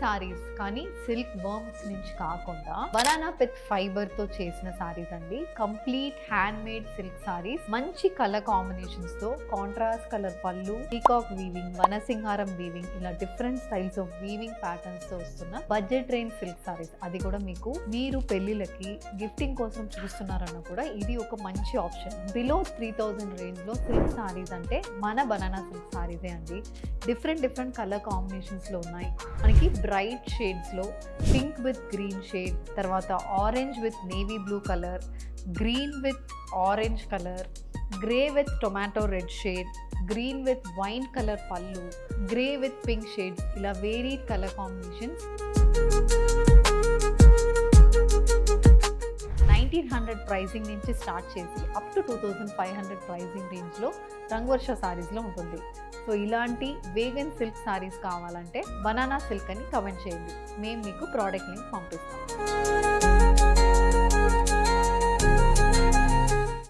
సారీస్ కానీ silk worms నుంచి కాకుండా బనానా పిత్ ఫైబర్ తో చేసిన సారీస్ అండి. Complete hand made silk saris, మంచి కలర్ కాంబినేషన్స్ తో, కాంట్రాస్ట్ కలర్ పళ్ళు, పీకాక్ వీవింగ్, వనసింహారం వీవింగ్, ఇలా different styles of weaving patterns తో వస్తున్న బడ్జెట్ రేంజ్ సిల్క్ సారీస్. అది కూడా మీకు మీరు పెళ్లిళ్ళకి గిఫ్టింగ్ కోసం చూస్తున్నారన్న కూడా ఇది ఒక మంచి ఆప్షన్. బిలో 3000 రేంజ్ లో సిల్క్ సారీస్ అంటే మన బనానా సిల్క్ సారీసే అండి. డిఫరెంట్ కలర్ కాంబినేషన్స్ లో ఉన్నాయి. మనకి బ్రైట్ షేడ్స్ లో పింక్ విత్ గ్రీన్ షేడ్, తర్వాత orange with navy blue colour, green with orange colour, grey with tomato red shade, green with wine colour పళ్ళు, గ్రే విత్ పింక్ షేడ్స్, ఇలా varied colour combinations. 1900 pricing నుంచి start చేసి up to 2500 pricing రేంజ్లో రంగవర్ష సారీస్లో ఉంటుంది. So ఇలాంటి vegan silk saris కావాలంటే banana silk అని comment చేయండి, మేము మీకు ప్రోడక్ట్ లింక్ పంపిస్తాం.